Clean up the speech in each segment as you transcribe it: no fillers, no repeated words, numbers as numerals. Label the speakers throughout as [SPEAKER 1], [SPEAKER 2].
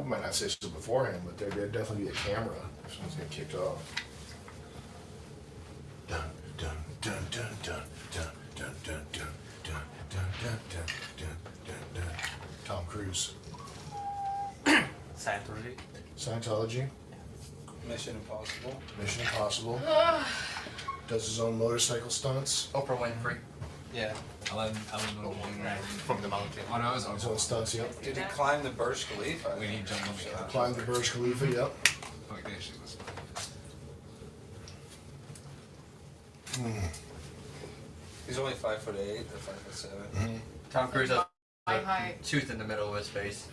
[SPEAKER 1] might not say so beforehand, but there'd definitely be a camera if someone's getting kicked off. Dun dun dun dun dun dun dun dun dun dun dun dun dun dun dun. Tom Cruise. Scientology.
[SPEAKER 2] Mission Impossible.
[SPEAKER 1] Mission Impossible. Does his own motorcycle stunts.
[SPEAKER 3] Oprah Winfrey.
[SPEAKER 2] Yeah.
[SPEAKER 3] Ellen from the mountain. Oh no, it was
[SPEAKER 1] His own stunts, yep.
[SPEAKER 2] Did he climb the Burj Khalifa?
[SPEAKER 3] We need jump on that.
[SPEAKER 1] Climbed the Burj Khalifa, yep.
[SPEAKER 3] Oh, yeah, she was.
[SPEAKER 2] He's only 5'8" or 5'7".
[SPEAKER 3] Tom Cruise has
[SPEAKER 4] My
[SPEAKER 3] a
[SPEAKER 4] height.
[SPEAKER 3] tooth in the middle of his face.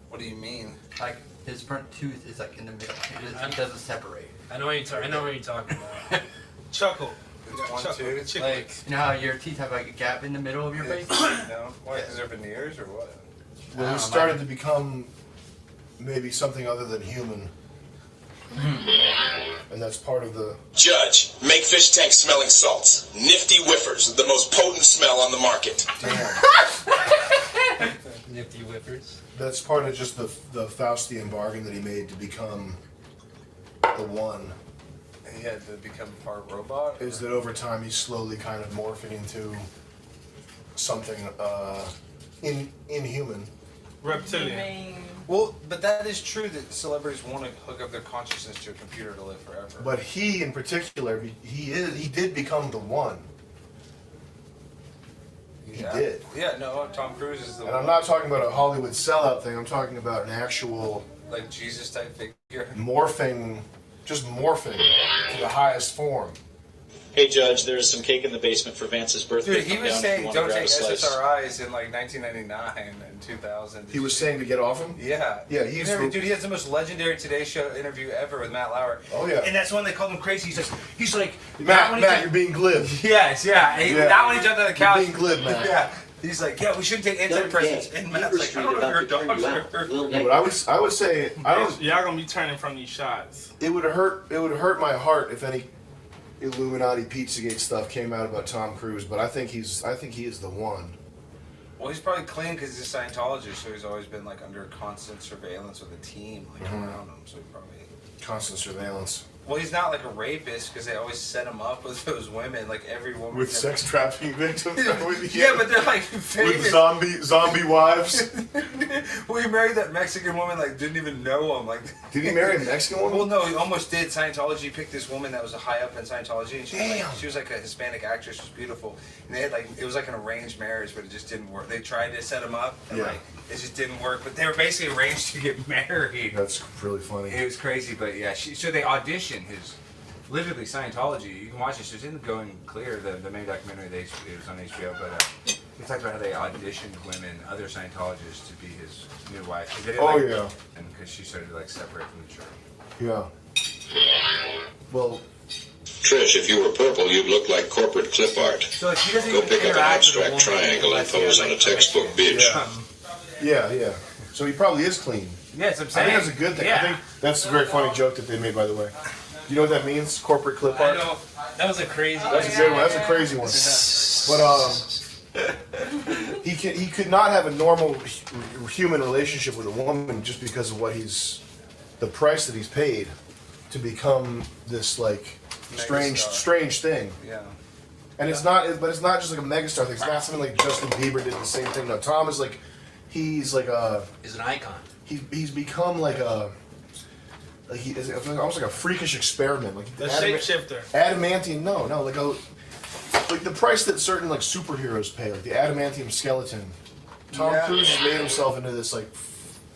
[SPEAKER 2] What do you mean?
[SPEAKER 3] Like his front tooth is like in the middle. It doesn't separate.
[SPEAKER 5] I know what you're talking about. Chuckle.
[SPEAKER 2] It's one
[SPEAKER 5] Chuckle.
[SPEAKER 2] tooth?
[SPEAKER 5] Chicken.
[SPEAKER 3] Like you know how your teeth have like a gap in the middle of your face?
[SPEAKER 2] No? Why? Is there veneers or what?
[SPEAKER 1] Well, he started to become maybe something other than human. And that's part of the...
[SPEAKER 6] Judge, make fish tank smelling salts. Nifty Whiffers, the most potent smell on the market.
[SPEAKER 1] Damn.
[SPEAKER 5] Nifty whippers.
[SPEAKER 1] That's part of just the Faustian bargain that he made to become the one.
[SPEAKER 2] He had to become part robot?
[SPEAKER 1] Is that over time he's slowly kind of morphing into something inhuman.
[SPEAKER 5] Reptilian.
[SPEAKER 2] Well, but that is true that celebrities want to hook up their consciousness to a computer to live forever.
[SPEAKER 1] But he, in particular, he did become the one. He did.
[SPEAKER 2] Yeah, no, Tom Cruise is the
[SPEAKER 1] And
[SPEAKER 2] one.
[SPEAKER 1] I'm not talking about a Hollywood sellout thing. I'm talking about an actual
[SPEAKER 2] Like Jesus type figure.
[SPEAKER 1] morphing to the highest form.
[SPEAKER 7] Hey, Judge, there's some cake in the basement for Vance's birthday.
[SPEAKER 2] Dude, he
[SPEAKER 7] Come
[SPEAKER 2] was
[SPEAKER 7] down if
[SPEAKER 2] saying
[SPEAKER 7] you wanna
[SPEAKER 2] don't
[SPEAKER 7] grab
[SPEAKER 2] take
[SPEAKER 7] a slice.
[SPEAKER 2] SSRIs in like 1999 and 2000.
[SPEAKER 1] He was saying to get off him?
[SPEAKER 2] Yeah.
[SPEAKER 1] Yeah, he's
[SPEAKER 2] Dude, he has the most legendary Today Show interview ever with Matt Lauer.
[SPEAKER 1] Oh, yeah.
[SPEAKER 5] And that's when they called him crazy. He's like,
[SPEAKER 1] Matt, you're being glib.
[SPEAKER 2] Yes, yeah.
[SPEAKER 1] Yeah.
[SPEAKER 2] Not when he jumped on the couch.
[SPEAKER 1] You're being glib, Matt.
[SPEAKER 2] Yeah. He's like, yeah, we shouldn't take antidepressants. And Matt's like, I don't know if you're a doctor.
[SPEAKER 1] But I would say I don't.
[SPEAKER 5] y'all gonna be turning from these shots.
[SPEAKER 1] It would hurt my heart if any Illuminati Pizzagate stuff came out about Tom Cruise. But I think he is the one.
[SPEAKER 2] Well, he's probably clean because he's a Scientologist, so he's always been like under constant surveillance with a team like around him. So he probably.
[SPEAKER 1] Constant surveillance.
[SPEAKER 2] Well, he's not like a rapist because they always set him up with those women, like every woman.
[SPEAKER 1] With sex trafficking victims.
[SPEAKER 2] Yeah, but they're like
[SPEAKER 1] with
[SPEAKER 2] famous.
[SPEAKER 1] zombie wives.
[SPEAKER 2] Well, he married that Mexican woman, like didn't even know him. Like,
[SPEAKER 1] Did he marry a Mexican woman?
[SPEAKER 2] well, no, he almost did. Scientology he picked this woman that was a high up in Scientology, and she was like a Hispanic actress, she was beautiful. And they had like it was like an arranged marriage, but it just didn't work. They tried to set him up, and like it just didn't work. But they were basically arranged to get married.
[SPEAKER 1] That's really funny.
[SPEAKER 2] It was crazy, but yeah, so they auditioned his. Literally Scientology. You can watch this. It's in Going Clear, the main documentary. It was on HBO, but he talked about how they auditioned women, other Scientologists, to be his new wife.
[SPEAKER 1] Yeah.
[SPEAKER 2] And because she started to like separate from the church.
[SPEAKER 1] Yeah. Well.
[SPEAKER 6] Trish, if you were purple, you'd look like corporate clip art.
[SPEAKER 2] So like, he doesn't
[SPEAKER 6] Go
[SPEAKER 2] even
[SPEAKER 6] pick up an
[SPEAKER 2] interact with a
[SPEAKER 6] abstract
[SPEAKER 2] woman
[SPEAKER 6] triangle and
[SPEAKER 2] unless he has,
[SPEAKER 6] pose on
[SPEAKER 2] like,
[SPEAKER 6] a textbook
[SPEAKER 2] connection.
[SPEAKER 6] bitch.
[SPEAKER 1] Yeah. So he probably is clean.
[SPEAKER 2] Yeah, that's what I'm
[SPEAKER 1] I
[SPEAKER 2] saying.
[SPEAKER 1] think that's a good thing.
[SPEAKER 2] Yeah.
[SPEAKER 1] I think that's a very funny joke that they made, by the way. You know what that means? Corporate clip art.
[SPEAKER 5] I know. That was a crazy.
[SPEAKER 1] That's a good one. That's a crazy one. But he could not have a normal human relationship with a woman just because of the price that he's paid to become this like strange thing.
[SPEAKER 2] Yeah.
[SPEAKER 1] And it's not just like a megastar thing. It's not something like Justin Bieber did the same thing. No, Tom is like he's an
[SPEAKER 3] icon.
[SPEAKER 1] He's become like he's almost like a freakish experiment. Like
[SPEAKER 5] The shapeshifter.
[SPEAKER 1] Adamantium, no, like the price that certain like superheroes pay, like the adamantium skeleton. Tom Cruise has made himself into this like.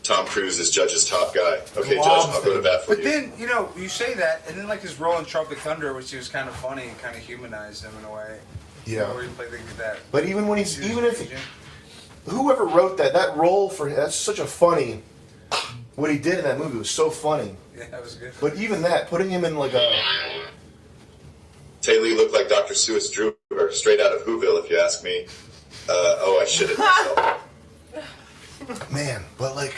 [SPEAKER 6] Tom Cruise is Judge's top guy. Okay, Judge,
[SPEAKER 1] Blob
[SPEAKER 6] I'll go to bat for
[SPEAKER 2] But
[SPEAKER 6] you.
[SPEAKER 2] then, you say that, and then like his role in Tropic Thunder, which was kind of funny, kind of humanized him in a way.
[SPEAKER 1] Yeah.
[SPEAKER 2] Where he played that.
[SPEAKER 1] But even if whoever wrote that role that's such a funny. What he did in that movie was so funny.
[SPEAKER 2] Yeah, that was good.
[SPEAKER 1] But even that, putting him in like a.
[SPEAKER 6] Tay Lee looked like Dr. Seuss Drew, or straight out of Whoville, if you ask me. I shit it myself.
[SPEAKER 1] Man, but like.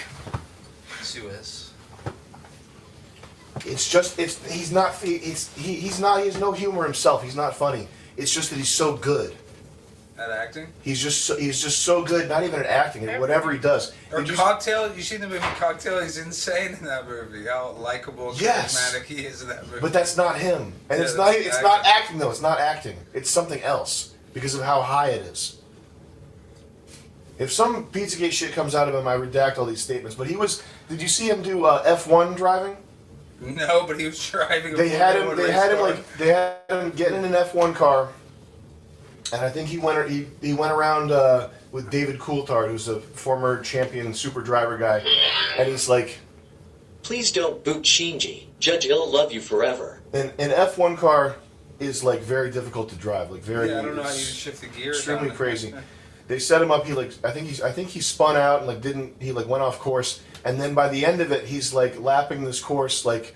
[SPEAKER 3] Suez.
[SPEAKER 1] It's just he has no humor himself. He's not funny. It's just that he's so good.
[SPEAKER 2] At acting?
[SPEAKER 1] He's just so good, not even at acting, at whatever he does.
[SPEAKER 2] Or Cocktail, you seen the movie Cocktail? He's insane in that movie. How likable and charismatic he is in that movie.
[SPEAKER 1] But that's not him. And
[SPEAKER 2] Yeah,
[SPEAKER 1] it's not acting though, it's not acting. It's something else because of how high it is. If some Pizzagate shit comes out of him, I redact all these statements. But did you see him do F1 driving?
[SPEAKER 2] No, but he was driving.
[SPEAKER 1] They had him getting in an F1 car, and I think he went around with David Coulthard, who's a former champion super driver guy, and he's like,
[SPEAKER 4] "Please don't boot Shinji. Judge Ill love you forever."
[SPEAKER 1] An F1 car is like very difficult to drive, like very.
[SPEAKER 2] Yeah, I don't know how you shift the gears.
[SPEAKER 1] Extremely crazy. They set him up. I think he spun out and went off course. And then by the end of it, he's like lapping this course like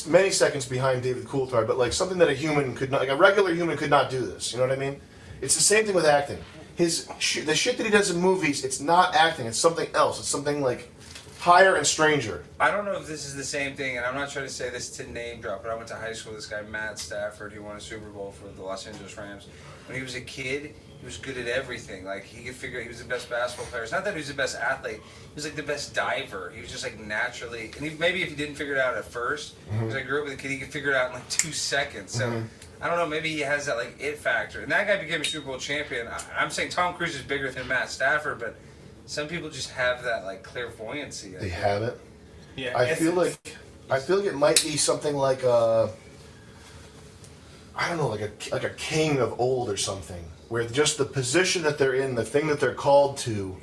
[SPEAKER 1] many seconds behind David Coulthard, but like something that a regular human could not do this. You know what I mean? It's the same thing with acting. The shit that he does in movies, it's not acting. It's something else. It's something like higher and stranger.
[SPEAKER 2] I don't know if this is the same thing, and I'm not trying to say this to name drop, but I went to high school with this guy, Matt Stafford, who won a Super Bowl for the Los Angeles Rams. When he was a kid, he was good at everything. Like, he was the best basketball player. It's not that he was the best athlete. He was like the best diver. He was just like naturally, and maybe if he didn't figure it out at first, because I grew up with a kid, he could figure it out in like 2 seconds. So I don't know, maybe he has that like it factor. And that guy became a Super Bowl champion. I'm saying Tom Cruise is bigger than Matt Stafford, but some people just have that like clairvoyancy.
[SPEAKER 1] They have it.
[SPEAKER 5] Yeah.
[SPEAKER 1] I feel like it might be something like like a king of old or something, where just the position that they're in, the thing that they're called to,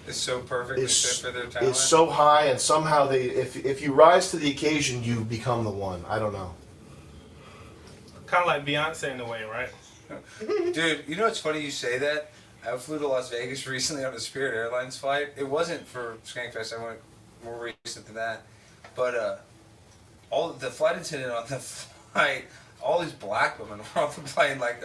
[SPEAKER 2] Is so perfectly fit for their talent.
[SPEAKER 1] is so high, and somehow if you rise to the occasion, you become the one. I don't know.
[SPEAKER 5] Kind of like Beyonce in a way, right?
[SPEAKER 2] Dude, you know what's funny you say that? I flew to Las Vegas recently on a Spirit Airlines flight. It wasn't for Skankfest. I went more recent than that. But all the flight attendant on the flight, all these black women were on the plane, like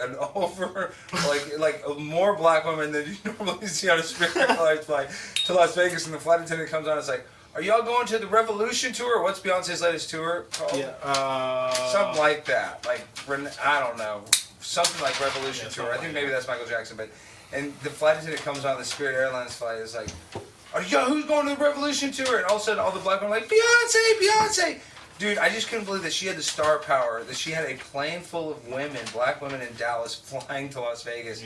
[SPEAKER 2] more black women than you normally see on a Spirit Airlines flight to Las Vegas. And the flight attendant comes on, and it's like, "Are y'all going to the Revolution tour? What's Beyonce's latest tour called?"
[SPEAKER 5] Yeah.
[SPEAKER 2] Something like that. Like, I don't know. Something like Revolution tour. I think maybe that's Michael Jackson, but. And the flight attendant comes on the Spirit Airlines flight. Is like, who's going to the Revolution tour? And all of a sudden, all the black women are like, Beyonce. Dude, I just couldn't believe that she had the star power. That she had a plane full of women, black women in Dallas, flying to Las Vegas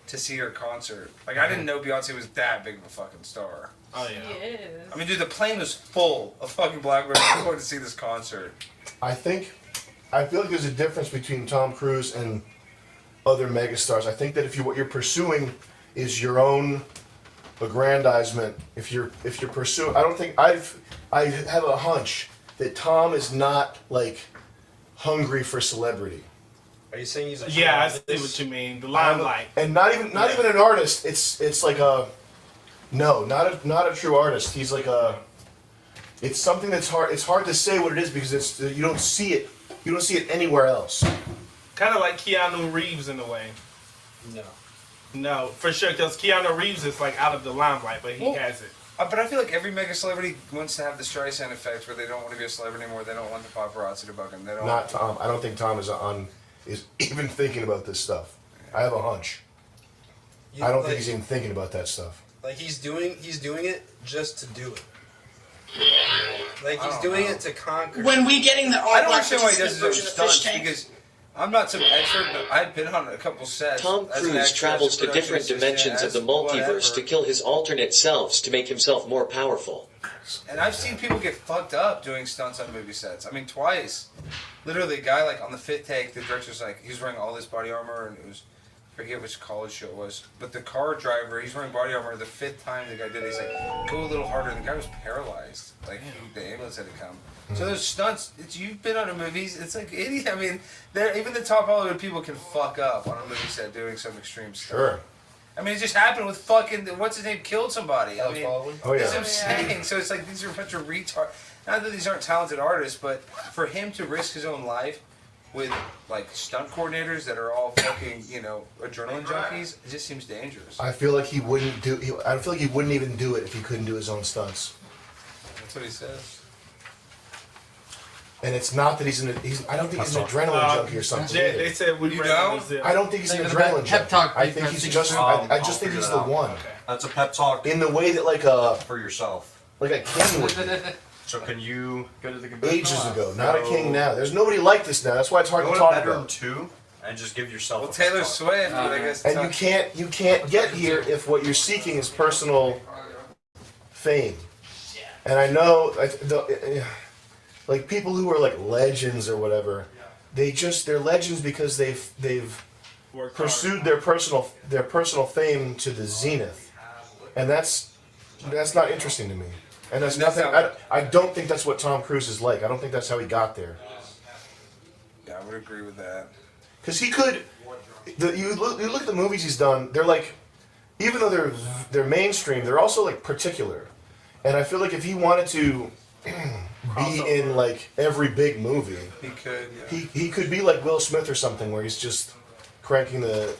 [SPEAKER 2] to see her concert. Like, I didn't know Beyonce was that big of a fucking star.
[SPEAKER 5] Oh yeah.
[SPEAKER 8] She is.
[SPEAKER 2] I mean, dude, the plane was full of fucking black women going to see this concert.
[SPEAKER 1] I feel like there's a difference between Tom Cruise and other megastars. I think that if what you're pursuing is your own aggrandizement, if you're pursuing, I have a hunch that Tom is not like hungry for celebrity.
[SPEAKER 9] Are you saying he's a
[SPEAKER 5] Yeah, I see what you mean. The limelight.
[SPEAKER 1] And not even an artist. It's like not a true artist. He's like it's something that's hard. It's hard to say what it is because you don't see it. You don't see it anywhere else.
[SPEAKER 5] Kind of like Keanu Reeves in a way. No, for sure, because Keanu Reeves is like out of the limelight, but he has it.
[SPEAKER 2] But I feel like every mega celebrity wants to have the Streisand effect, where they don't want to be a celebrity anymore. They don't want the paparazzi to bug them. They don't.
[SPEAKER 1] Not Tom. I don't think Tom is even thinking about this stuff. I have a hunch. I don't think he's even thinking about that stuff.
[SPEAKER 9] Like he's doing it just to do it. Like he's doing it to conquer.
[SPEAKER 10] When we getting the
[SPEAKER 2] I don't understand why he does his own stunts, because I'm not some expert, but I've been on a couple sets.
[SPEAKER 4] Tom
[SPEAKER 2] as an
[SPEAKER 4] Cruise
[SPEAKER 2] extra,
[SPEAKER 4] travels
[SPEAKER 2] as a
[SPEAKER 4] to
[SPEAKER 2] production
[SPEAKER 4] different
[SPEAKER 2] assistant,
[SPEAKER 4] dimensions of
[SPEAKER 2] as
[SPEAKER 4] the multiverse
[SPEAKER 2] whatever.
[SPEAKER 4] to kill his alternate selves to make himself more powerful.
[SPEAKER 2] And I've seen people get fucked up doing stunts on movie sets. I mean, twice. Literally, a guy, like, on the fit take, the director's like, he was wearing all this body armor, and it was, I forget which college show it was, but the car driver, he's wearing body armor. The 5th time the guy did it, he's like, go a little harder. And the guy was paralyzed. Like, the ambulance had to come. So those stunts, you've been on a movies, it's like, idiot. I mean, even the top Hollywood people can fuck up on a movie set doing some extreme stuff.
[SPEAKER 1] Sure.
[SPEAKER 2] I mean, it just happened with fucking, what's his name, killed somebody. I mean,
[SPEAKER 1] Oh,
[SPEAKER 2] that's
[SPEAKER 1] yeah.
[SPEAKER 2] what I'm saying. So it's like, these are a bunch of retards. Not that these aren't talented artists, but for him to risk his own life with, like, stunt coordinators that are all fucking, adrenaline junkies, it just seems dangerous.
[SPEAKER 1] I feel like he wouldn't even do it if he couldn't do his own stunts.
[SPEAKER 2] That's what he says.
[SPEAKER 1] And it's not that I don't think he's an adrenaline junkie or something.
[SPEAKER 5] They
[SPEAKER 1] either.
[SPEAKER 5] said we ran
[SPEAKER 2] don't?
[SPEAKER 5] the zip.
[SPEAKER 1] I don't think he's an
[SPEAKER 3] Think of
[SPEAKER 1] adrenaline
[SPEAKER 3] the pep
[SPEAKER 1] junkie.
[SPEAKER 3] talk
[SPEAKER 1] I think he's just. I just think he's the one.
[SPEAKER 8] That's a pep talk
[SPEAKER 1] In the way that like a
[SPEAKER 8] for yourself.
[SPEAKER 1] king would be.
[SPEAKER 8] So can you go to the
[SPEAKER 1] Ages ago, not a king now. There's nobody like this now. That's why it's hard
[SPEAKER 8] go
[SPEAKER 1] to
[SPEAKER 8] to
[SPEAKER 1] talk
[SPEAKER 8] bedroom
[SPEAKER 1] about.
[SPEAKER 8] 2 and just give yourself
[SPEAKER 2] Well,
[SPEAKER 8] a pep
[SPEAKER 2] Taylor
[SPEAKER 8] talk.
[SPEAKER 2] Swift, but I guess.
[SPEAKER 1] And you can't get here if what you're seeking is personal fame. And I know, like people who are like legends or whatever, they're legends because they've
[SPEAKER 5] Worked
[SPEAKER 1] pursued their personal fame to the zenith, and that's not interesting to me. And that's nothing. I don't think that's what Tom Cruise is like. I don't think that's how he got there.
[SPEAKER 2] Yeah, I would agree with that.
[SPEAKER 1] Because he could. You look at the movies he's done. They're like, even though they're mainstream, they're also like particular. And I feel like if he wanted to be in like every big movie,
[SPEAKER 2] He could. Yeah.
[SPEAKER 1] he could be like Will Smith or something, where he's just cranking the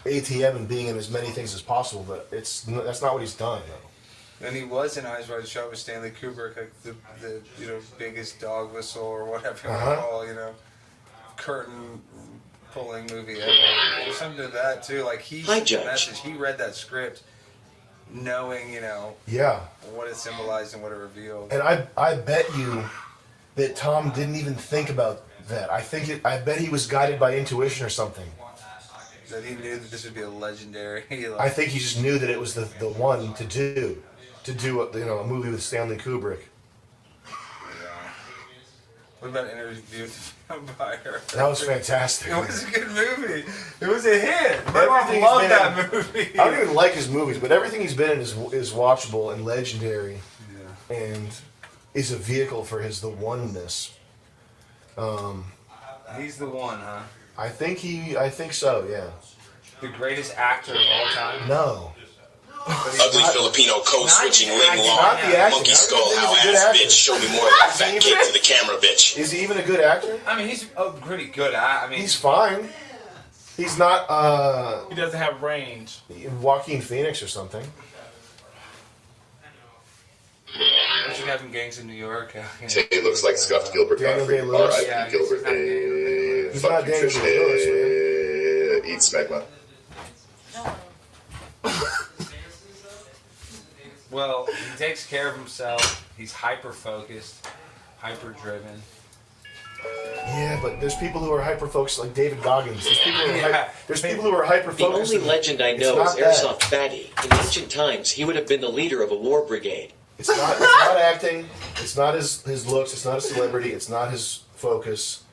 [SPEAKER 1] ATM and being in as many things as possible. But that's not what he's done. Though.
[SPEAKER 2] And he was in Eyes Wide Shut with Stanley Kubrick, like the biggest dog whistle or whatever you want to call, curtain pulling movie ever. There's something to that too. Like he
[SPEAKER 4] Hi,
[SPEAKER 2] sent the
[SPEAKER 4] Judge.
[SPEAKER 2] message. He read that script, knowing
[SPEAKER 1] Yeah.
[SPEAKER 2] what it symbolized and what it revealed.
[SPEAKER 1] And I bet you that Tom didn't even think about that. I bet he was guided by intuition or something.
[SPEAKER 2] That he knew that this would be a legendary.
[SPEAKER 1] I think he just knew that it was the one to do a movie with Stanley Kubrick.
[SPEAKER 2] What about Interview with the Vampire?
[SPEAKER 1] That was fantastic.
[SPEAKER 2] It was a good movie. It was a hit. My
[SPEAKER 1] Everything
[SPEAKER 2] mom
[SPEAKER 1] he's
[SPEAKER 2] loved
[SPEAKER 1] been
[SPEAKER 2] that
[SPEAKER 1] in-
[SPEAKER 2] movie.
[SPEAKER 1] I don't even like his movies, but everything he's been in is watchable and legendary, and is a vehicle for the oneness.
[SPEAKER 2] He's the one, huh?
[SPEAKER 1] I think so. Yeah.
[SPEAKER 2] The greatest actor of all time.
[SPEAKER 1] No.
[SPEAKER 6] Ugly Filipino code switching ring
[SPEAKER 1] Not
[SPEAKER 6] long.
[SPEAKER 1] the acting.
[SPEAKER 6] Monkey
[SPEAKER 1] I
[SPEAKER 6] skull,
[SPEAKER 1] don't think
[SPEAKER 6] how
[SPEAKER 1] he's a good
[SPEAKER 6] ass
[SPEAKER 1] actor.
[SPEAKER 6] bitch. Show me more of that fat cake to the camera, bitch.
[SPEAKER 1] Is he even a good actor?
[SPEAKER 2] I mean, he's pretty good. I mean,
[SPEAKER 1] He's fine. He's not
[SPEAKER 5] He doesn't have range.
[SPEAKER 1] Joaquin Phoenix or something.
[SPEAKER 2] Don't you have him Gangs in New York?
[SPEAKER 6] Tay looks like scuffed Gilbert
[SPEAKER 1] Daniel
[SPEAKER 6] Godfrey.
[SPEAKER 1] Day-Lewis.
[SPEAKER 6] R.I.P.
[SPEAKER 2] Yeah,
[SPEAKER 6] Gilbert.
[SPEAKER 2] he's not Daniel.
[SPEAKER 1] He's
[SPEAKER 6] Fuck
[SPEAKER 1] not
[SPEAKER 6] you,
[SPEAKER 1] Daniel
[SPEAKER 6] Trish.
[SPEAKER 1] Day-Lewis,
[SPEAKER 6] Eat smegma.
[SPEAKER 2] Well, he takes care of himself. He's hyper focused, hyper driven.
[SPEAKER 1] Yeah, but there's people who are hyper focused, like David Goggins. There's people who are hyper
[SPEAKER 4] The
[SPEAKER 1] focused.
[SPEAKER 4] only legend I know is Airsoft Fatty. In ancient times, he would have been the leader of a war brigade.
[SPEAKER 1] It's not acting. It's not his looks. It's not a celebrity. It's not his focus.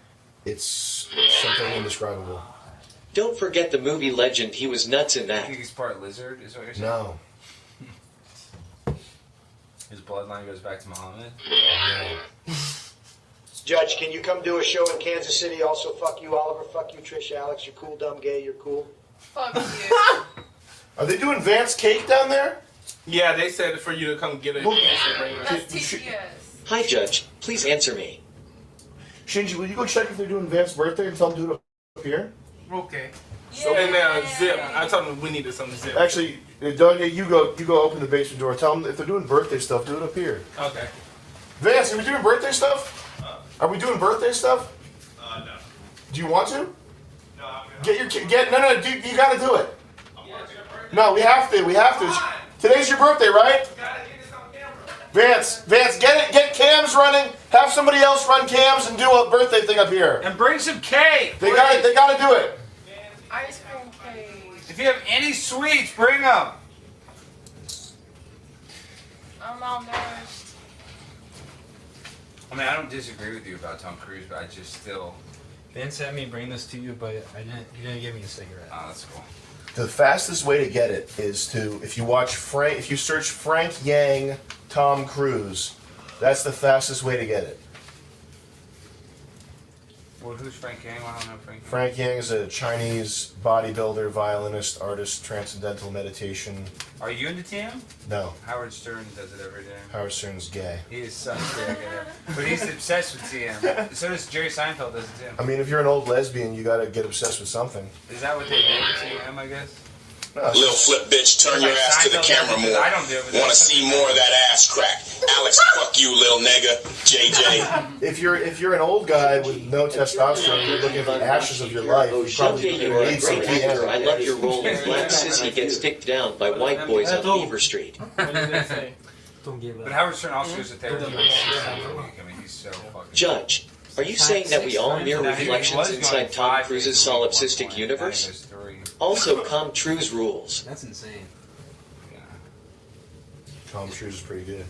[SPEAKER 1] It's something indescribable.
[SPEAKER 4] Don't forget the movie legend. He was nuts in
[SPEAKER 2] I
[SPEAKER 4] that.
[SPEAKER 2] think he's part lizard, is what you're saying?
[SPEAKER 1] No.
[SPEAKER 2] His bloodline goes back to Muhammad.
[SPEAKER 10] Judge, can you come do a show in Kansas City? Also, fuck you, Oliver. Fuck you, Trish, Alex. You're cool, dumb, gay. You're cool.
[SPEAKER 11] Fuck you.
[SPEAKER 1] Are they doing Vance Cake down there?
[SPEAKER 5] Yeah, they said for you to come get it.
[SPEAKER 11] That's TCS.
[SPEAKER 4] Hi, Judge. Please answer me.
[SPEAKER 1] Shinji, will you go check if they're doing Vance's birthday and tell them to do it up here?
[SPEAKER 5] Okay.
[SPEAKER 11] Yeah.
[SPEAKER 5] And Zip. I told them we needed some Zip.
[SPEAKER 1] Actually, Donya, you go open the basement door. Tell them if they're doing birthday stuff, do it up here.
[SPEAKER 5] Okay.
[SPEAKER 1] Vance, are we doing birthday stuff? Are we doing birthday stuff?
[SPEAKER 12] No.
[SPEAKER 1] Do you want to?
[SPEAKER 12] No, I'm gonna.
[SPEAKER 1] No, you gotta do it. No, we have to. Today's your birthday, right? Vance, get cams running. Have somebody else run cams and do a birthday thing up here.
[SPEAKER 2] And bring some cake.
[SPEAKER 1] They gotta do it.
[SPEAKER 11] Ice cream cake.
[SPEAKER 2] If you have any sweets, bring them.
[SPEAKER 11] I'm malnourished.
[SPEAKER 2] I mean, I don't disagree with you about Tom Cruise, but I just still.
[SPEAKER 3] Vince had me bring this to you, but you didn't give me a cigarette.
[SPEAKER 2] Oh, that's cool.
[SPEAKER 1] The fastest way to get it is to if you search Frank Yang Tom Cruise, that's the fastest way to get it.
[SPEAKER 2] Well, who's Frank Yang? I don't know Frank Yang.
[SPEAKER 1] Frank Yang is a Chinese bodybuilder, violinist, artist, transcendental meditation.
[SPEAKER 2] Are you into TM?
[SPEAKER 1] No,
[SPEAKER 2] Howard Stern does it every day.
[SPEAKER 1] Howard Stern's gay.
[SPEAKER 2] He is such a gay guy. But he's obsessed with TM. So does Jerry Seinfeld does it too.
[SPEAKER 1] I mean, if you're an old lesbian, you gotta get obsessed with something.
[SPEAKER 2] Is that what they do with TM, I guess?
[SPEAKER 1] No,
[SPEAKER 6] Little flip bitch, turn your ass to the camera more.
[SPEAKER 2] I don't do it.
[SPEAKER 6] Want to see more of that ass crack? Alex, fuck you, lil nigga. JJ.
[SPEAKER 1] If you're an old guy with no testosterone, you're looking at the ashes of your life. You probably
[SPEAKER 4] You are a
[SPEAKER 1] need some
[SPEAKER 4] great actor. I
[SPEAKER 1] TM.
[SPEAKER 4] love your role in Black Sissy Gets Kicked Down by white boys on Beaver Street.
[SPEAKER 5] What did they say?
[SPEAKER 2] But Howard Stern also goes to therapy like 6 times a week. I mean, he's so fucking.
[SPEAKER 4] Judge, are you saying that we all mirror reflections inside Tom Cruise's solipsistic universe? Also, Tom Cruise rules.
[SPEAKER 9] That's insane.
[SPEAKER 1] Tom Cruise is pretty good.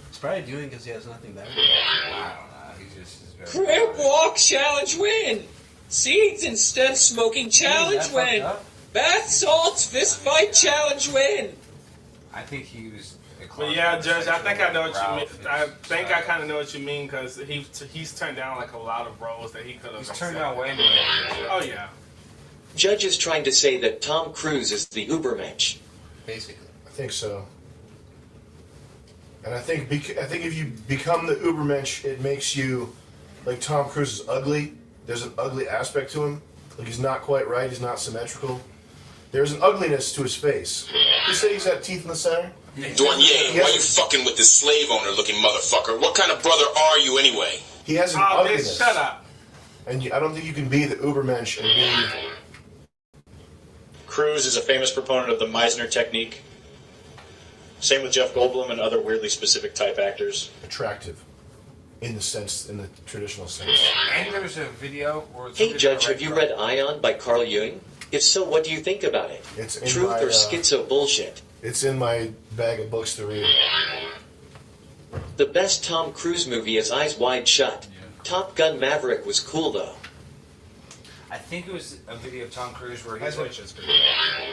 [SPEAKER 9] He's probably doing because he has nothing better.
[SPEAKER 2] I don't know. He's just very.
[SPEAKER 13] Crab walk challenge win. Seeds instead smoking challenge win. Bath salts fist fight challenge win.
[SPEAKER 2] I think he was.
[SPEAKER 5] But yeah, Judge, I think I know what you mean. I think I kind of know what you mean because he's turned down like a lot of roles that he could have.
[SPEAKER 2] He's turned down way more.
[SPEAKER 5] Oh yeah.
[SPEAKER 4] Judge is trying to say that Tom Cruise is the Ubermensch.
[SPEAKER 9] Basically.
[SPEAKER 1] I think so. And I think if you become the Ubermensch, it makes you like Tom Cruise is ugly. There's an ugly aspect to him. Like he's not quite right. He's not symmetrical. There's an ugliness to his face. You say he's got teeth in the center?
[SPEAKER 6] Douanier, why you fucking with this slave owner looking motherfucker? What kind of brother are you anyway?
[SPEAKER 1] He has an
[SPEAKER 5] Oh,
[SPEAKER 1] ugliness.
[SPEAKER 5] bitch, shut up.
[SPEAKER 1] And I don't think you can be the Ubermensch and be.
[SPEAKER 7] Cruise is a famous proponent of the Meisner technique. Same with Jeff Goldblum and other weirdly specific type actors.
[SPEAKER 1] Attractive. In the traditional sense.
[SPEAKER 2] And there's a video where.
[SPEAKER 4] Hey Judge, have you read Ion by Carl Jung? If so, what do you think about it?
[SPEAKER 1] It's in
[SPEAKER 4] Truth
[SPEAKER 1] my,
[SPEAKER 4] or schizo bullshit?
[SPEAKER 1] It's in my bag of books to read.
[SPEAKER 4] The best Tom Cruise movie is Eyes Wide Shut. Top Gun Maverick was cool though.
[SPEAKER 2] I think it was a video of Tom Cruise where
[SPEAKER 9] That's
[SPEAKER 2] he's
[SPEAKER 9] what
[SPEAKER 2] like.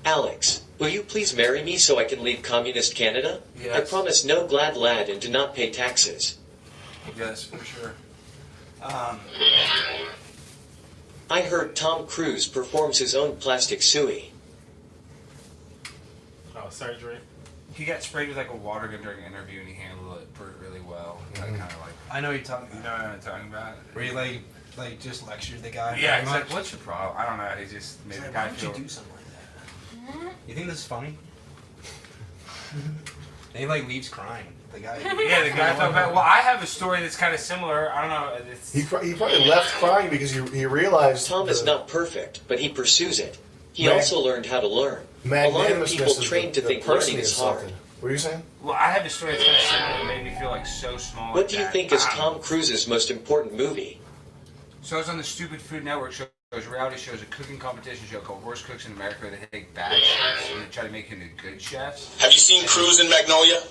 [SPEAKER 4] Alex, will you please marry me so I can leave communist Canada?
[SPEAKER 2] Yes.
[SPEAKER 4] I promise no glad lad and do not pay taxes.
[SPEAKER 2] Yes, for sure.
[SPEAKER 4] I heard Tom Cruise performs his own plastic suey.
[SPEAKER 5] Oh, surgery.
[SPEAKER 2] He got sprayed with like a water gun during an interview and he handled it really well. Kind of like.
[SPEAKER 9] I know you're talking.
[SPEAKER 2] You know what I'm talking about?
[SPEAKER 9] Where you like just lectured the guy.
[SPEAKER 2] Yeah,
[SPEAKER 9] pretty
[SPEAKER 2] he's
[SPEAKER 9] much.
[SPEAKER 2] like, "What's your problem?" I don't know. He just made
[SPEAKER 9] He's
[SPEAKER 2] the
[SPEAKER 9] like,
[SPEAKER 2] guy
[SPEAKER 9] why would
[SPEAKER 2] feel.
[SPEAKER 9] you do something like that? You think this is funny? And he like leaves crying. The guy.
[SPEAKER 2] Yeah, the guy felt bad. Well, I have a story that's kind of similar. I don't know. It's,
[SPEAKER 1] He probably left crying because he realized
[SPEAKER 4] Tom is not perfect, but he pursues it. He
[SPEAKER 1] Mag-
[SPEAKER 4] also learned how to learn. A lot of people
[SPEAKER 1] magnanimousness is
[SPEAKER 4] trained to
[SPEAKER 1] the
[SPEAKER 4] think
[SPEAKER 1] person
[SPEAKER 4] learning is hard.
[SPEAKER 1] something. What are you saying?
[SPEAKER 2] well, I have a story that's kind of similar that made me feel like so small.
[SPEAKER 4] What
[SPEAKER 2] like
[SPEAKER 4] do you
[SPEAKER 2] that.
[SPEAKER 4] think is
[SPEAKER 2] Wow.
[SPEAKER 4] Tom Cruise's most important movie?
[SPEAKER 2] So I was on the Stupid Food Network show. Reality shows, a cooking competition show called Worst Cooks in America, where they take bad chefs and they try to make them into good chefs.
[SPEAKER 6] Have you seen Cruz in Magnolia?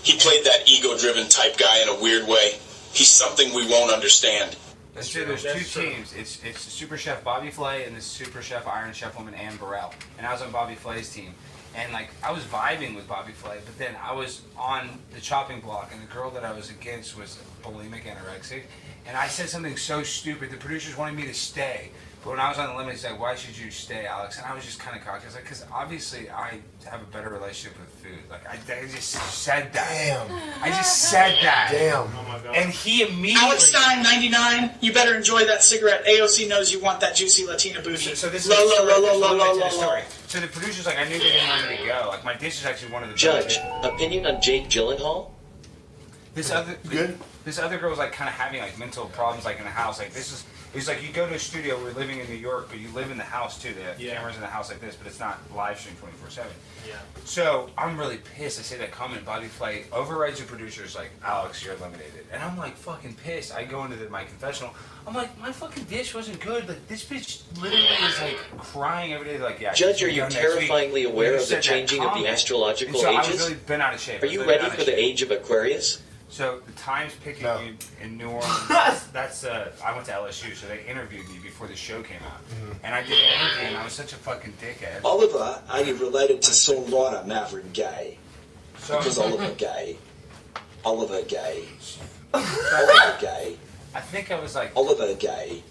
[SPEAKER 6] He played that ego-driven type guy in a weird way. He's something we won't understand.
[SPEAKER 2] That's true. There's two teams. It's Super Chef Bobby Flay and the Super Chef Iron Chef woman Ann Burrell. And I was on Bobby Flay's team. And like I was vibing with Bobby Flay, but then I was on the chopping block, and the girl that I was against was bulimic anorexic. And I said something so stupid. The producers wanted me to stay. But when I was on the limit, he's like, "Why should you stay, Alex?" And I was just kind of cocky. I was like, "Because obviously I have a better relationship with food." Like I just said that.
[SPEAKER 1] Damn.
[SPEAKER 2] I just said that.
[SPEAKER 1] Damn.
[SPEAKER 5] Oh my god.
[SPEAKER 2] And he immediately.
[SPEAKER 13] Alex Stein, 99. You better enjoy that cigarette. AOC knows you want that juicy Latina booty.
[SPEAKER 2] So this is
[SPEAKER 13] Low, low, low, low,
[SPEAKER 2] there's
[SPEAKER 13] low,
[SPEAKER 2] a little bit
[SPEAKER 13] low,
[SPEAKER 2] to the
[SPEAKER 13] low,
[SPEAKER 2] story. So the producers like I knew they didn't want me to go. Like my dish is actually one of the
[SPEAKER 4] Judge,
[SPEAKER 2] best.
[SPEAKER 4] opinion on Jake Gyllenhaal?
[SPEAKER 2] This other girl was like kind of having like mental problems like in the house. Like this is it's like you go to a studio. We're living in New York, but you live in the house too. The cameras in the house like this, but it's not live stream 24/7.
[SPEAKER 5] Yeah.
[SPEAKER 2] So I'm really pissed. I say that comment. Bobby Flay overrides the producers like Alex, you're eliminated, and I'm like fucking pissed. I go into my confessional. I'm like my fucking dish wasn't good. Like this bitch literally is like crying every day. Like yeah.
[SPEAKER 4] Judge, are you terrifyingly aware of the changing of the astrological
[SPEAKER 2] I was
[SPEAKER 4] ages?
[SPEAKER 2] really bent out of shape.
[SPEAKER 4] Are you ready for the age of Aquarius?
[SPEAKER 2] So the Times picking me in New Orleans. That's I went to LSU, so they interviewed me before the show came out, and I did an interview, and I was such a fucking dickhead.
[SPEAKER 14] Oliver, are you related to songwriter Maverick Gaye? Because Oliver Gaye. Oliver Gaye. Oliver Gaye.
[SPEAKER 2] I think I was like
[SPEAKER 14] Oliver Gaye.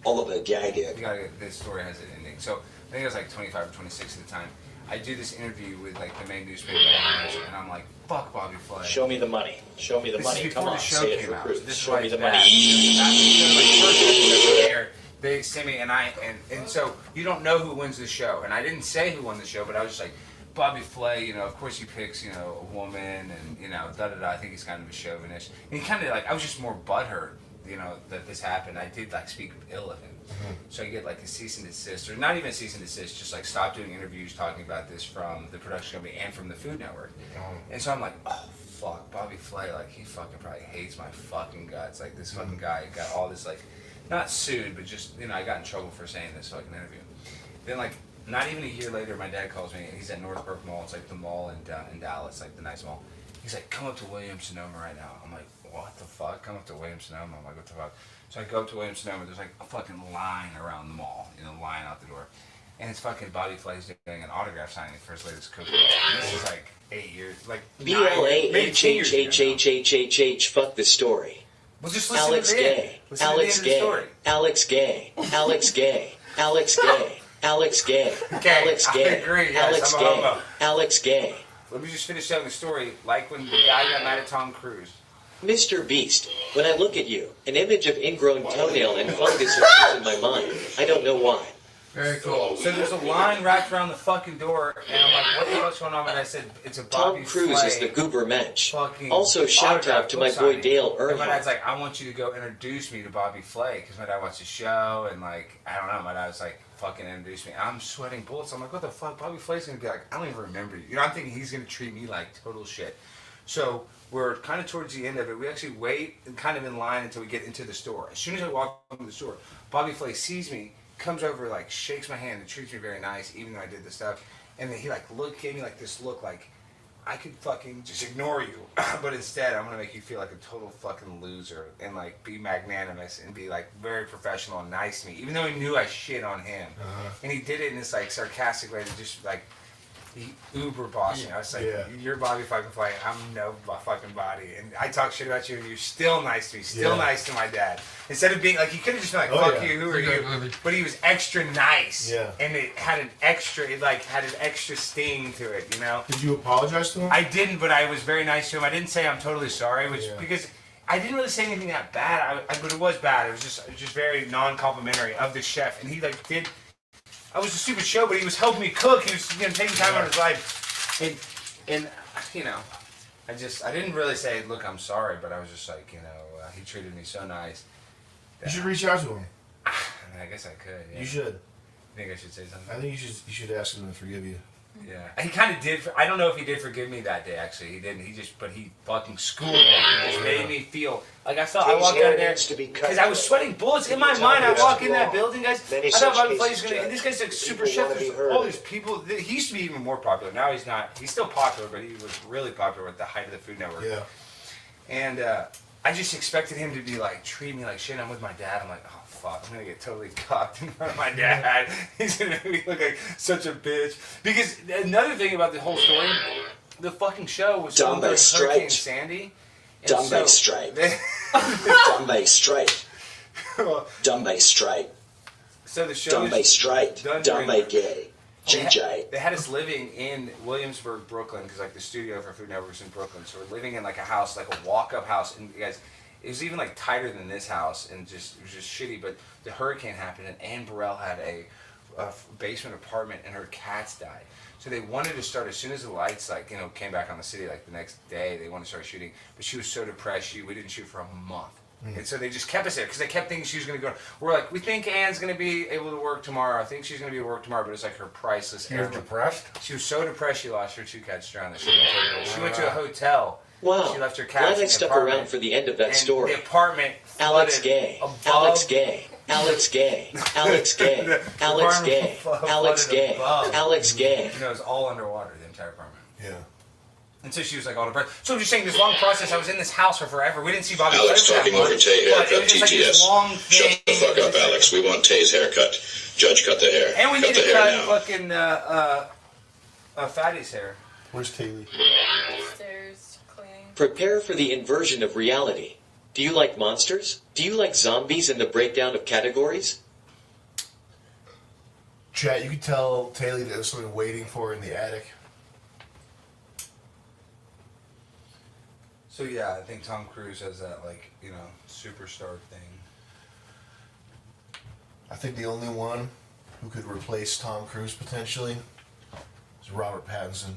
[SPEAKER 14] Oliver Gaye.
[SPEAKER 2] You gotta get, this story has an ending. So I think I was like 25 or 26 at the time. I do this interview with like the main newspaper owners, and I'm like, "Fuck Bobby Flay."
[SPEAKER 7] Show me the money. Show me the
[SPEAKER 2] This
[SPEAKER 7] money.
[SPEAKER 2] is before
[SPEAKER 7] Come
[SPEAKER 2] the
[SPEAKER 7] on,
[SPEAKER 2] show
[SPEAKER 7] say it
[SPEAKER 2] came
[SPEAKER 7] for
[SPEAKER 2] out.
[SPEAKER 7] Cruz.
[SPEAKER 2] So this is
[SPEAKER 7] Show
[SPEAKER 2] why
[SPEAKER 7] me
[SPEAKER 2] it's
[SPEAKER 7] the
[SPEAKER 2] bad.
[SPEAKER 7] money.
[SPEAKER 2] After the first episode aired, they sent me, and so you don't know who wins the show, and I didn't say who won the show, but I was just like,
[SPEAKER 15] Bobby Flay, of course he picks, a woman and, da-da-da. I think he's kind of a chauvinist. And he kind of I was just more butthurt, that this happened. I did, speak ill of him. Mm-hmm. So I get, a cease and desist, or not even a cease and desist, just, stop doing interviews talking about this from the production company and from the Food Network. Mm-hmm. And so I'm like, oh, fuck, Bobby Flay, he fucking probably hates my fucking guts. This fucking guy got all this, not sued, but just, I got in trouble for saying this fucking interview. Then, not even a year later, my dad calls me, and he's at Northbrook Mall. It's the mall in Dallas, the nice mall. He's like, come up to Williams-Sonoma right now. I'm like, what the fuck? Come up to Williams-Sonoma. I'm like, what the fuck? So I go up to Williams-Sonoma. There's a fucking line around the mall, line out the door. And it's fucking Bobby Flay's doing an autograph signing for his latest cookbook. And this is 8 years,
[SPEAKER 14] BLAHHHHH, fuck this story.
[SPEAKER 15] Well, just listen
[SPEAKER 14] Alex
[SPEAKER 15] to the end.
[SPEAKER 14] Gay.
[SPEAKER 15] Listen
[SPEAKER 14] Alex
[SPEAKER 15] to the end of the
[SPEAKER 14] Gay.
[SPEAKER 15] story.
[SPEAKER 14] Alex Gay. Alex Gay. Alex Gay. Alex Gay.
[SPEAKER 15] Okay,
[SPEAKER 14] Alex
[SPEAKER 15] I
[SPEAKER 14] Gay.
[SPEAKER 15] agree. Yes,
[SPEAKER 14] Alex
[SPEAKER 15] I'm a
[SPEAKER 14] Gay.
[SPEAKER 15] homo.
[SPEAKER 14] Alex Gay.
[SPEAKER 15] Let me just finish telling the story. When the guy got mad at Tom Cruise.
[SPEAKER 14] Mr. Beast, when I look at you, an image of ingrown toenail and fungus appears in my mind. I don't know why.
[SPEAKER 15] Very cool. So there's a line wrapped around the fucking door, and I'm like, what the fuck's going on? And I said, it's a Bobby
[SPEAKER 14] Tom Cruise
[SPEAKER 15] Flay
[SPEAKER 14] is the goober mensch.
[SPEAKER 15] fucking
[SPEAKER 14] Also, shout
[SPEAKER 15] autograph
[SPEAKER 14] out to my
[SPEAKER 15] book
[SPEAKER 14] boy
[SPEAKER 15] signing.
[SPEAKER 14] Dale
[SPEAKER 15] And my
[SPEAKER 14] Earnhardt.
[SPEAKER 15] dad's like, I want you to go introduce me to Bobby Flay, because my dad watched the show, and I don't know, my dad was like, fucking introduce me. I'm sweating bullets. I'm like, what the fuck? Bobby Flay's gonna be like, I don't even remember you. I'm thinking he's gonna treat me like total shit. So we're kind of towards the end of it. We actually wait kind of in line until we get into the store. As soon as I walk into the store, Bobby Flay sees me, comes over, shakes my hand and treats me very nice, even though I did this stuff. And then he gave me this look I could fucking just ignore you, but instead I'm gonna make you feel like a total fucking loser and be magnanimous and be very professional and nice to me, even though he knew I shit on him. Uh-huh. And he did it in this sarcastic way to just he uber bossed me. I was like, you're Bobby fucking Flay, I'm no fucking body, and I talk shit about you and you're still nice to me, nice to my dad. Instead of being he could have just been fuck you, who are you? But he was extra nice. Yeah. And it had an extra, had an extra sting to it,
[SPEAKER 1] Did you apologize to him?
[SPEAKER 15] I didn't, but I was very nice to him. I didn't say I'm totally sorry, because I didn't really say anything that bad. But it was bad. It was just very non-complimentary of the chef, and he did. I was a stupid show, but he was helping me cook. He was taking time out of his life, and I didn't really say, look, I'm sorry, but I was just he treated me so nice.
[SPEAKER 1] You should reach out to him.
[SPEAKER 15] I guess I could. Yeah.
[SPEAKER 1] You should.
[SPEAKER 15] You think I should say something?
[SPEAKER 1] I think you should ask him to forgive you.
[SPEAKER 15] Yeah, he kind of did. I don't know if he did forgive me that day. Actually, he didn't. But he fucking schooled me. He just made me feel I felt. I walked out of there because I was sweating bullets in my mind. I walk in that building, guys. I thought Bobby Flay's gonna. And this guy's super chef. There's all these people. He used to be even more popular. Now he's not. He's still popular, but he was really popular at the height of the Food Network.
[SPEAKER 1] Yeah.
[SPEAKER 15] And I just expected him to be treat me like shit. I'm with my dad. I'm like, oh fuck, I'm gonna get totally cocked in front of my dad. He's gonna make me look like such a bitch. Because another thing about the whole story, the fucking show was
[SPEAKER 14] Dumb
[SPEAKER 15] so
[SPEAKER 14] by straight.
[SPEAKER 15] Hurricane Sandy.
[SPEAKER 14] Dumb by straight. Dumb by straight. Dumb by straight.
[SPEAKER 15] So the show
[SPEAKER 14] Dumb by straight. Dumb by gay. GJ.
[SPEAKER 15] They had us living in Williamsburg, Brooklyn, because the studio for Food Network was in Brooklyn. So we're living in a house, a walk-up house, and you guys, it was even tighter than this house, and it was just shitty. But the hurricane happened, and Ann Burrell had a basement apartment, and her cats died. So they wanted to start as soon as the lights came back on the city, the next day they wanted to start shooting. But she was so depressed, we didn't shoot for a month. And so they just kept us there because they kept thinking she was going to go. We're we think Anne's going to be able to work tomorrow. I think she's going to be able to work tomorrow, but it's her priceless.
[SPEAKER 12] She was depressed?
[SPEAKER 15] She was so depressed she lost her 2 cats drowned. She went to a hotel.
[SPEAKER 14] Wow.
[SPEAKER 15] She left her
[SPEAKER 14] Glad
[SPEAKER 15] cats
[SPEAKER 14] I
[SPEAKER 15] in the
[SPEAKER 14] stuck
[SPEAKER 15] apartment.
[SPEAKER 14] around for the end of that
[SPEAKER 15] And
[SPEAKER 14] story.
[SPEAKER 15] the apartment
[SPEAKER 14] Alex Gay. Alex Gay. Alex Gay. Alex Gay. Alex Gay. Alex Gay. Alex Gay.
[SPEAKER 15] It was all underwater, the entire apartment.
[SPEAKER 1] Yeah.
[SPEAKER 15] And so she was all depressed. So I'm just saying, this long process, I was in this house for forever. We didn't see Bobby
[SPEAKER 6] Alex
[SPEAKER 15] Flay for that
[SPEAKER 6] talking over
[SPEAKER 15] much,
[SPEAKER 6] Tay
[SPEAKER 15] but it
[SPEAKER 6] haircut,
[SPEAKER 15] was just
[SPEAKER 6] TTS.
[SPEAKER 15] this long thing.
[SPEAKER 6] Shut the fuck up, Alex. We want Tay's haircut. Judge, cut the hair.
[SPEAKER 15] And we
[SPEAKER 6] cut
[SPEAKER 15] need
[SPEAKER 6] the
[SPEAKER 15] to
[SPEAKER 6] hair
[SPEAKER 15] cut
[SPEAKER 6] now.
[SPEAKER 15] fucking Fatty's hair.
[SPEAKER 1] Where's Kaylee?
[SPEAKER 11] Upstairs cleaning.
[SPEAKER 14] Prepare for the inversion of reality. Do you like monsters? Do you like zombies and the breakdown of categories?
[SPEAKER 1] Chat, you can tell Taylor that there's something waiting for her in the attic.
[SPEAKER 15] So yeah, I think Tom Cruise has that superstar thing.
[SPEAKER 1] I think the only one who could replace Tom Cruise potentially It's Robert Pattinson.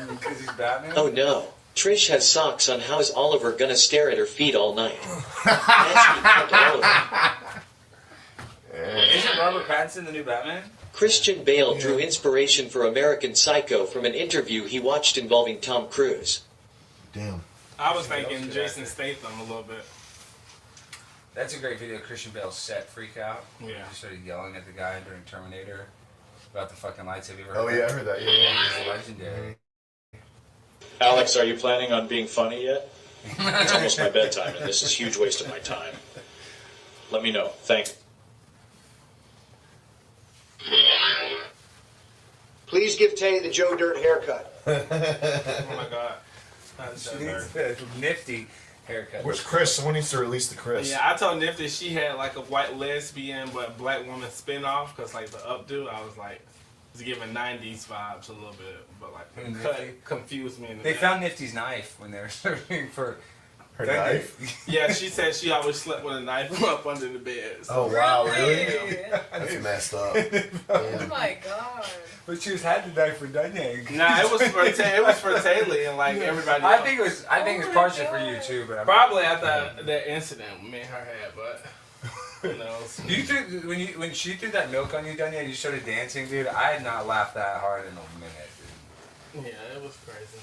[SPEAKER 15] Because he's Batman?
[SPEAKER 4] Oh no. Trish has socks on. How's Oliver gonna stare at her feet all night? Ask Oliver.
[SPEAKER 15] Isn't Robert Pattinson the new Batman?
[SPEAKER 4] Christian Bale drew inspiration for American Psycho from an interview he watched involving Tom Cruise.
[SPEAKER 1] Damn.
[SPEAKER 5] I was thinking Jason Statham a little bit.
[SPEAKER 15] That's a great video. Christian Bale's set freak out.
[SPEAKER 5] Yeah.
[SPEAKER 15] He started yelling at the guy during Terminator about the fucking lights. Have you ever
[SPEAKER 1] Oh,
[SPEAKER 15] heard
[SPEAKER 1] yeah,
[SPEAKER 15] that?
[SPEAKER 1] I heard that. Yeah.
[SPEAKER 15] It's legendary.
[SPEAKER 7] Alex, are you planning on being funny yet? It's almost my bedtime, and this is a huge waste of my time. Let me know. Thank you.
[SPEAKER 10] Please give Tay the Joe Dirt haircut.
[SPEAKER 5] Oh my god. That's
[SPEAKER 15] She needs a nifty haircut.
[SPEAKER 1] Where's Chris? Someone needs to release the Chris.
[SPEAKER 5] Yeah, I told Nifty she had like a white lesbian but black woman spinoff because like the updo, I was like, it's giving 90s vibes a little bit, but like the cut confused me. In the
[SPEAKER 15] They
[SPEAKER 5] back.
[SPEAKER 15] found Nifty's knife when they were searching for
[SPEAKER 1] her knife.
[SPEAKER 5] Yeah, she said she always slept with a knife up under the bed. So.
[SPEAKER 1] Oh wow, really?
[SPEAKER 5] Yeah.
[SPEAKER 1] That's messed up.
[SPEAKER 11] Oh my god.
[SPEAKER 15] But she was had the knife for Dunyang.
[SPEAKER 5] Nah, it was for Taylor and like everybody.
[SPEAKER 15] I
[SPEAKER 5] else.
[SPEAKER 15] think it's partially for you too, but
[SPEAKER 5] Probably after that incident me and her had, but who knows?
[SPEAKER 15] You threw when she threw that milk on you, Dunya, and you started dancing, dude. I had not laughed that hard in a minute, dude.
[SPEAKER 5] Yeah, it was crazy.